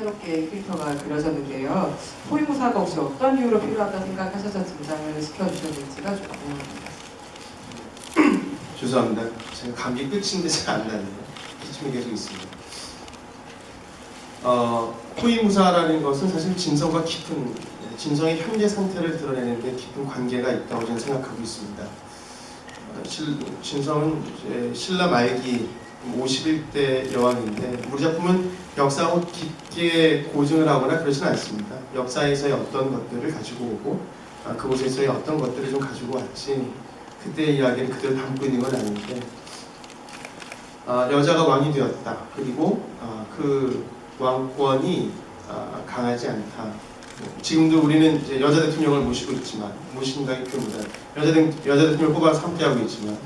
새롭게 캐릭터가 그려졌는데요. 호위무사가 혹시 어떤 이유로 필요하다 생각하셔서 등장을 시켜주셨는지가 좀 궁금합니다. 죄송합니다. 제가 감기 끝인데 잘 안 나네요. 기침이 계속 있습니다. 호위무사라는 것은 사실 진성과 깊은, 진성의 현재 상태를 드러내는 데 깊은 관계가 있다고 저는 생각하고 있습니다. 진성은 이제 신라 말기 51대 여왕인데 우리 작품은 역사하고 깊게 고증을 하거나 그러지는 않습니다. 역사에서의 어떤 것들을 가지고 오고 그곳에서의 어떤 것들을 좀 가지고 왔지 그때의 이야기를 그대로 담고 있는 건 아닌데 여자가 왕이 되었다. 그리고 그 왕권이 강하지 않다. 지금도 우리는 이제 여자 대통령을 모시고 있지만 모신다기보다 여자 대통령을 뽑아서 함께하고 있지만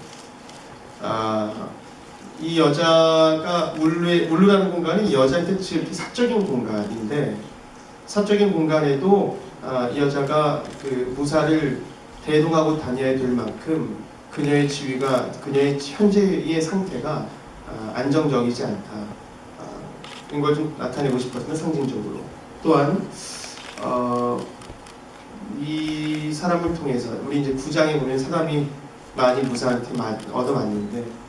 이 여자가 울루라는 공간이 여자한테 지극히 사적인 공간인데 사적인 공간에도 이 여자가 그 무사를 대동하고 다녀야 될 만큼 그녀의 지위가 그녀의 현재의 상태가 안정적이지 않다. 이런 걸 좀 나타내고 싶었으면 상징적으로 또한 이 사람을 통해서 우리 이제 9장에 보면 사람이 많이 무사한테 얻어맞는데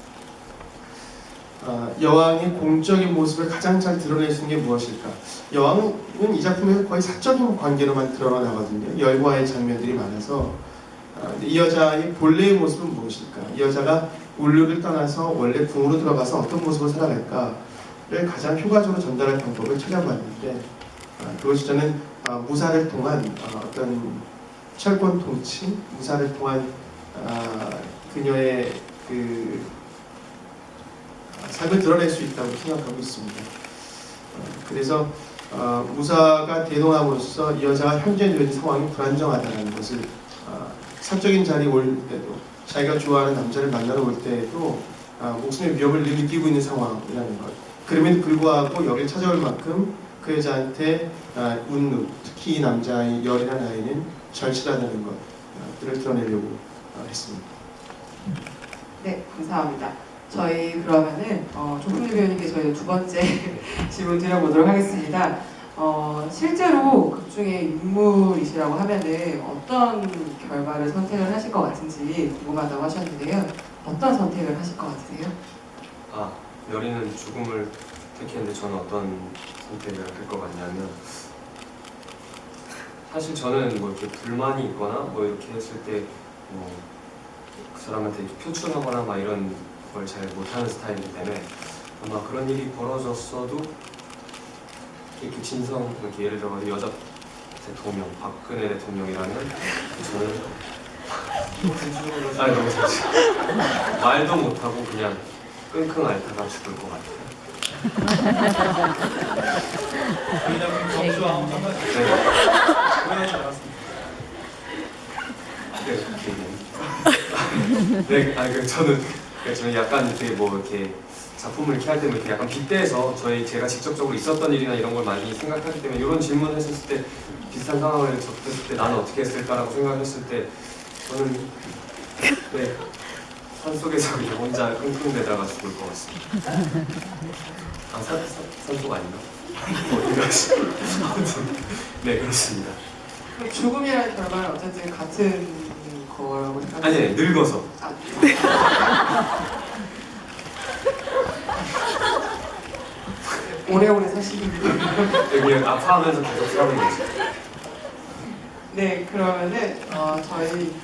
여왕의 공적인 모습을 가장 잘 드러낼 수 있는 게 무엇일까? 여왕은 이 작품에서 거의 사적인 관계로만 드러나거든요. 열과의 장면들이 많아서 이 여자의 본래의 모습은 무엇일까? 이 여자가 울루를 떠나서 원래 궁으로 들어가서 어떤 모습으로 살아갈까를 가장 효과적으로 전달할 방법을 찾아봤는데 그것이 저는 무사를 통한 어떤 철권 통치, 무사를 통한 그녀의 그 삶을 드러낼 수 있다고 생각하고 있습니다. 그래서 무사가 대동함으로써 이 여자가 현재 놓인 상황이 불안정하다는 것을 사적인 자리에 올 때도 자기가 좋아하는 남자를 만나러 올 때에도 목숨의 위협을 늘 느끼고 있는 상황이라는 것. 그럼에도 불구하고 여기를 찾아올 만큼 그 여자한테 운누, 특히 이 남자의 열이나 나이는 절실하다는 것들을 드러내려고 했습니다. 네, 감사합니다. 저희 그러면은 조풍유 배우님께 저희 두 번째 질문 드려보도록 하겠습니다. 실제로 극중의 인물이시라고 하면은 어떤 결말을 선택을 하실 것 같은지 궁금하다고 하셨는데요. 어떤 선택을 하실 것 같으세요? 여리는 죽음을 택했는데 저는 어떤 선택을 할 것 같냐면 사실 저는 뭐 이렇게 불만이 있거나 뭐 이렇게 했을 때 그 사람한테 표출하거나 막 이런 걸 잘 못하는 스타일이기 때문에 아마 그런 일이 벌어졌어도 이렇게 진성, 이렇게 예를 들어 여자 대통령, 박근혜 대통령이라면 저는 너무 좋지. 말도 못하고 그냥 끙끙 앓다가 죽을 것 같아요. 경주와 한번 저는 약간 이렇게 뭐 이렇게 작품을 이렇게 할 때면 이렇게 약간 빗대서 제가 직접적으로 있었던 일이나 이런 걸 많이 생각하기 때문에 이런 질문을 했을 때 비슷한 상황을 접했을 때 나는 어떻게 했을까라고 생각했을 때 저는 산속에서 그냥 혼자 끙끙대다가 죽을 것 같습니다. 산속 아닌가? 어디가지? 아무튼 네 그렇습니다. 그럼 죽음이라는 결말은 어쨌든 같은 거라고 생각하세요? 아니 늙어서. 오래오래 사시는 분. 그냥 아파하면서 계속 사는 거지. 네, 그러면은 저희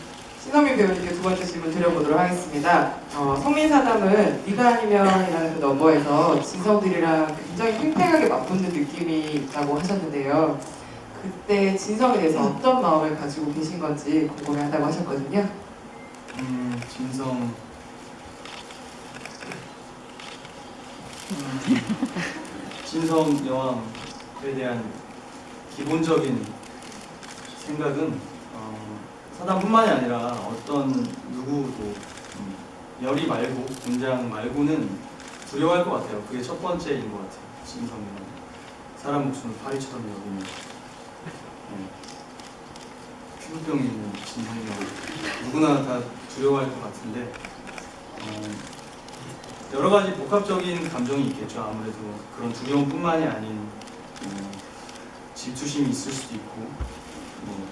신성민 배우님께 두 번째 질문 드려보도록 하겠습니다. 성민사담은 네가 아니면이라는 그 넘버에서 진성들이랑 굉장히 팽팽하게 맞붙는 느낌이 있다고 하셨는데요. 그때 진성에 대해서 어떤 마음을 가지고 계신 건지 궁금해한다고 하셨거든요. 진성 여왕에 대한 기본적인 생각은 사담뿐만이 아니라 어떤 누구도 열이 말고 군장 말고는 두려워할 것 같아요. 그게 첫 번째인 것 같아요. 진성은 사람 목숨을 파리처럼 여기는 피부병이 있는 진성이 누구나 다 두려워할 것 같은데 여러 가지 복합적인 감정이 있겠죠. 아무래도 그런 두려움뿐만이 아닌 질투심이 있을 수도 있고 뭐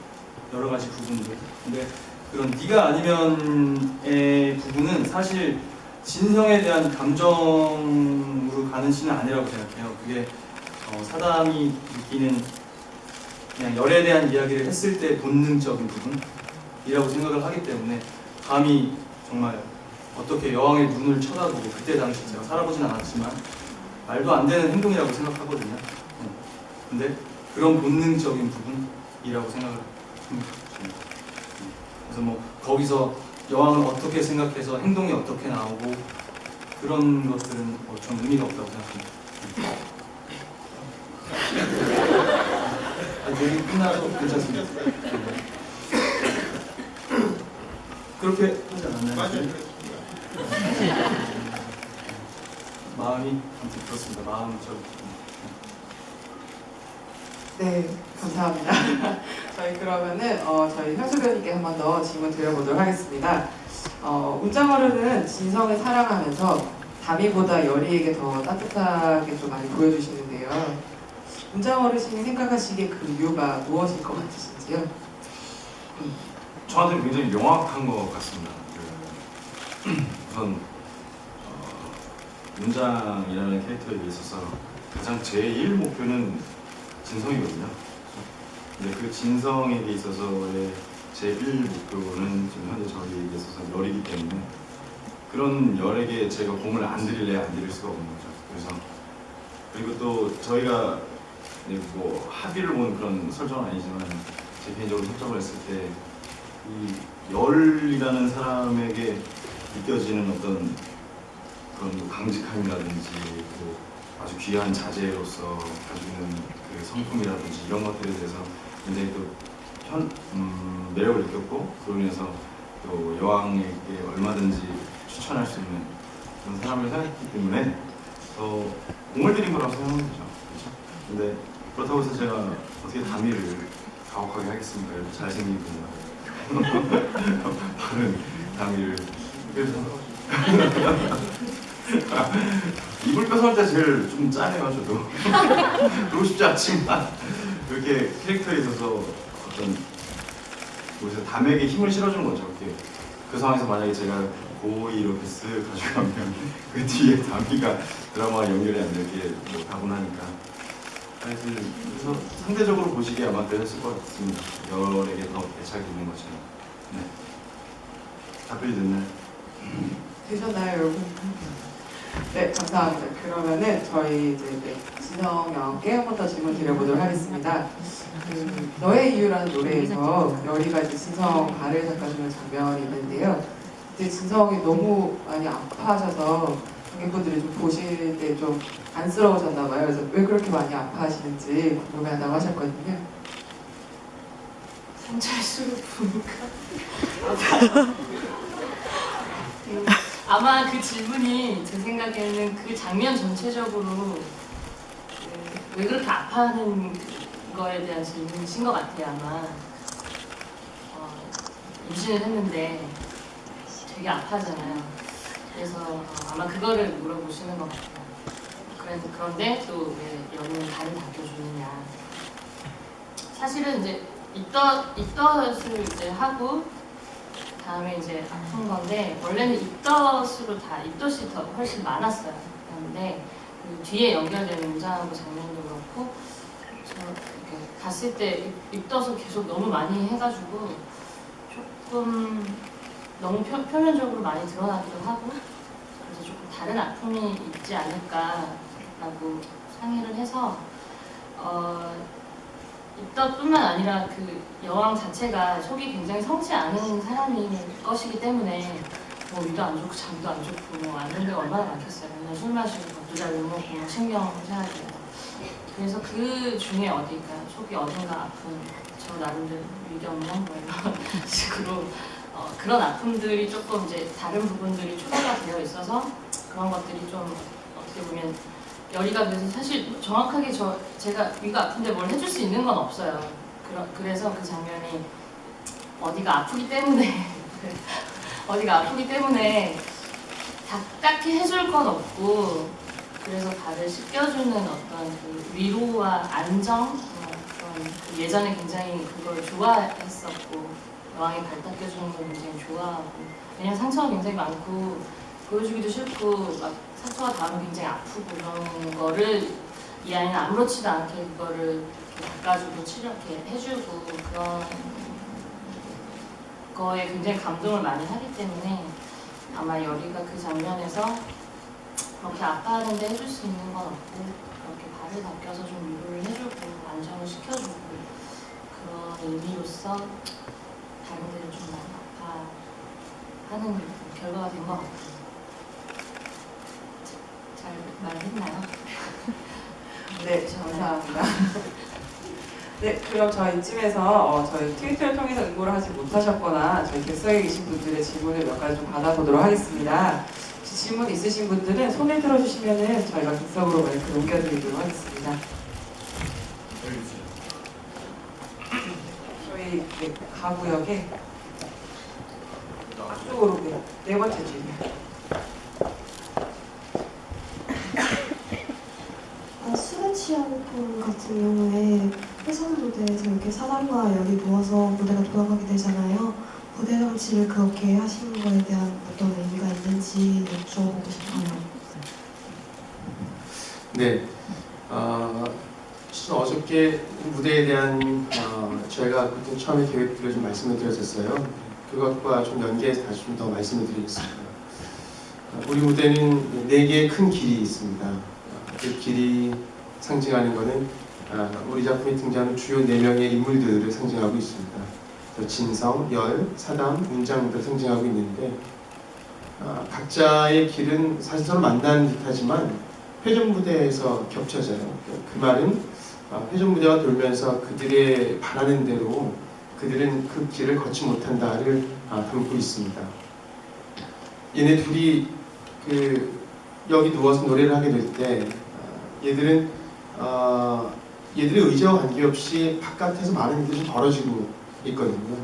여러 가지 부분들. 근데 그런 네가 아니면의 부분은 사실 진성에 대한 감정으로 가는 시는 아니라고 생각해요. 그게 사담이 느끼는 그냥 열에 대한 이야기를 했을 때 본능적인 부분이라고 생각을 하기 때문에 감히 정말 어떻게 여왕의 눈을 쳐다보고 그때 당시 제가 살아보진 않았지만 말도 안 되는 행동이라고 생각하거든요. 근데 그런 본능적인 부분이라고 생각을 합니다. 그래서 뭐 거기서 여왕을 어떻게 생각해서 행동이 어떻게 나오고 그런 것들은 좀 의미가 없다고 생각합니다. 얘기 끝나도 괜찮습니다. 그렇게 하지 않았나요? 맞아요. 마음이 아무튼 그렇습니다. 마음 좀 네, 감사합니다. 저희 그러면은 저희 현수 배우님께 한 번 더 질문 드려보도록 하겠습니다. 운장어른은 진성을 사랑하면서 다미보다 열이에게 더 따뜻하게 좀 많이 보여주시는데요. 운장어르신이 생각하시기에 그 이유가 무엇일 것 같으신지요? 저한테는 굉장히 명확한 것 같습니다. 우선 문장이라는 캐릭터에 있어서 가장 제1 목표는 진성이거든요. 근데 그 진성에게 있어서의 제1 목표는 지금 현재 저희에게 있어서 열이기 때문에 그런 열에게 제가 공을 안 들일래 안 들일 수가 없는 거죠. 그래서 그리고 또 저희가 뭐 합의를 본 그런 설정은 아니지만 제 개인적으로 설정을 했을 때 이 열이라는 사람에게 느껴지는 어떤 그런 강직함이라든지 또 아주 귀한 자재로서 가지고 있는 그 성품이라든지 이런 것들에 대해서 굉장히 또 매력을 느꼈고 그로 인해서 또 여왕에게 얼마든지 추천할 수 있는 그런 사람을 생각했기 때문에 더 공을 들인 거라고 생각하는 거죠. 그렇죠? 근데 그렇다고 해서 제가 어떻게 다미를 가혹하게 하겠습니까? 이렇게 잘생긴 분이라 바른 다미를 그래서 이불 뺏어올 때 제일 좀 짠해요. 저도 그러고 싶지 않지만 그렇게 캐릭터에 있어서 어떤 거기서 담에게 힘을 실어주는 거죠. 이렇게 그 상황에서 만약에 제가 고의 이렇게 쓱 가져가면 그 뒤에 다미가 드라마와 연결이 안 되게 뭐 가고 나니까 하여튼 그래서 상대적으로 보시기에 아마 되셨을 것 같습니다. 열에게 더 애착이 있는 것처럼. 네. 답변이 됐나요? 되셨나요, 여러분? 네, 감사합니다. 그러면은 저희 이제 진성 양께 한 번 더 질문 드려보도록 하겠습니다. 너의 이유라는 노래에서 열이가 이제 진성 발을 닦아주는 장면이 있는데요. 그때 진성이 너무 많이 아파하셔서 관객분들이 좀 보실 때 좀 안쓰러우셨나 봐요. 그래서 왜 그렇게 많이 아파하시는지 궁금해한다고 하셨거든요. 상처일수록 부니까 아마 그 질문이 제 생각에는 그 장면 전체적으로 왜 그렇게 아파하는 거에 대한 질문이신 것 같아요. 아마 임신을 했는데 되게 아파하잖아요. 그래서 아마 그거를 물어보시는 것 같아요. 그런데 또 왜 연은 발을 닦여주느냐. 사실은 이제 입덧을 이제 하고 다음에 이제 아픈 건데 원래는 입덧이 더 훨씬 많았어요. 그런데 그 뒤에 연결되는 문장하고 장면도 그렇고 저 이렇게 갔을 때 입덧을 계속 너무 많이 해가지고 조금 너무 표면적으로 많이 드러나기도 하고 그래서 조금 다른 아픔이 있지 않을까라고 상의를 해서 입덧뿐만 아니라 그 여왕 자체가 속이 굉장히 성치 않은 사람일 것이기 때문에 뭐 위도 안 좋고 잠도 안 좋고 뭐 안 좋은 데가 얼마나 많겠어요. 맨날 술 마시고 밥도 잘 못 먹고 뭐 신경 생활해요. 그래서 그 중에 어디가 속이 어딘가 아픈 저 나름대로 위경련 뭐 이런 식으로 그런 아픔들이 조금 이제 다른 부분들이 초래가 되어 있어서 그런 것들이 좀 어떻게 보면 열이가 돼서 사실 정확하게 제가 위가 아픈데 뭘 해줄 수 있는 건 없어요. 그래서 그 장면이 어디가 아프기 때문에 딱히 해줄 건 없고 그래서 발을 씻겨주는 어떤 그 위로와 안정 그런 그 예전에 굉장히 그걸 좋아했었고 여왕이 발 닦여주는 걸 굉장히 좋아하고 왜냐면 상처가 굉장히 많고 보여주기도 싫고 막 상처가 닿으면 굉장히 아프고 그런 거를 이 아이는 아무렇지도 않게 그거를 이렇게 닦아주고 이렇게 해주고 그런 거에 굉장히 감동을 많이 하기 때문에 아마 여리가 그 장면에서 그렇게 아파하는데 해줄 수 있는 건 없고 그렇게 발을 닦여서 좀 위로를 해주고 안정을 시켜주고 그런 의미로서 다른 데를 좀 많이 아파하는 결과가 된 것 같아요. 잘 말했나요? 네, 감사합니다. 네, 그럼 저희 이쯤에서 저희 트위터를 통해서 응모를 하지 못하셨거나 저희 객석에 계신 분들의 질문을 몇 가지 좀 받아보도록 하겠습니다. 혹시 질문 있으신 분들은 손을 들어주시면은 저희가 객석으로 마이크를 옮겨드리도록 하겠습니다. 저희 가구역에 앞쪽으로 네 번째 줄이요. 술에 취한 분 같은 경우에 회전 무대에서 이렇게 사람과 열이 모아서 무대가 돌아가게 되잖아요. 무대 장치를 그렇게 하시는 거에 대한 어떤 의미가 있는지 여쭤보고 싶어요. 네, 실은 어저께 무대에 대한 저희가 그때 처음에 계획들을 좀 말씀을 드렸었어요. 그것과 좀 연계해서 다시 좀 더 말씀을 드리겠습니다. 우리 무대는 4개의 큰 길이 있습니다. 그 길이 상징하는 것은 우리 작품에 등장하는 주요 4명의 인물들을 상징하고 있습니다. 진성, 열, 사담, 문장들을 상징하고 있는데 각자의 길은 사실 서로 만나는 듯하지만 회전 무대에서 겹쳐져요. 그 말은 회전 무대가 돌면서 그들의 바라는 대로 그들은 그 길을 걷지 못한다를 담고 있습니다. 얘네 둘이 여기 누워서 노래를 하게 될 때 얘들은 얘들의 의지와 관계없이 바깥에서 많은 일들이 좀 벌어지고 있거든요.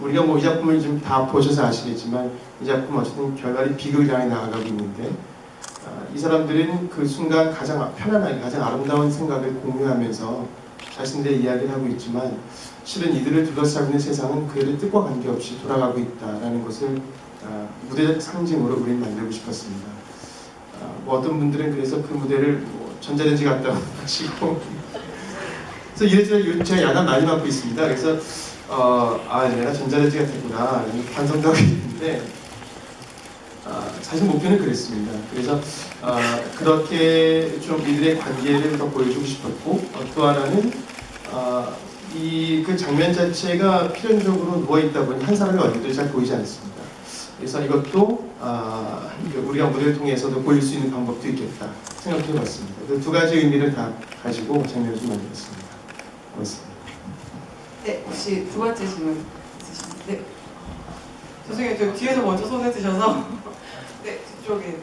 우리가 이 작품을 좀 다 보셔서 아시겠지만 이 작품 어쨌든 결말이 비극을 향해 나아가고 있는데 이 사람들은 그 순간 가장 편안하게 가장 아름다운 생각을 공유하면서 자신들의 이야기를 하고 있지만 실은 이들을 둘러싸고 있는 세상은 그들의 뜻과 관계없이 돌아가고 있다는 것을 무대적 상징으로 우리는 만들고 싶었습니다. 어떤 분들은 그래서 그 무대를 전자레인지 갖다 하시고 그래서 이래저래 제가 야단 많이 맞고 있습니다. 그래서 내가 전자레인지 같았구나 반성도 하고 있는데 사실 목표는 그랬습니다. 그래서 그렇게 좀 이들의 관계를 더 보여주고 싶었고 또 하나는 그 장면 자체가 필연적으로 누워있다 보니 한 사람의 얼굴도 잘 보이지 않습니다. 그래서 이것도 우리가 무대를 통해서도 보일 수 있는 방법도 있겠다 생각해봤습니다. 그 두 가지 의미를 다 가지고 장면을 좀 만들었습니다. 고맙습니다. 네, 혹시 두 번째 질문 있으신가요? 네. 죄송해요, 저 뒤에서 먼저 손을 드셔서 네, 뒤쪽에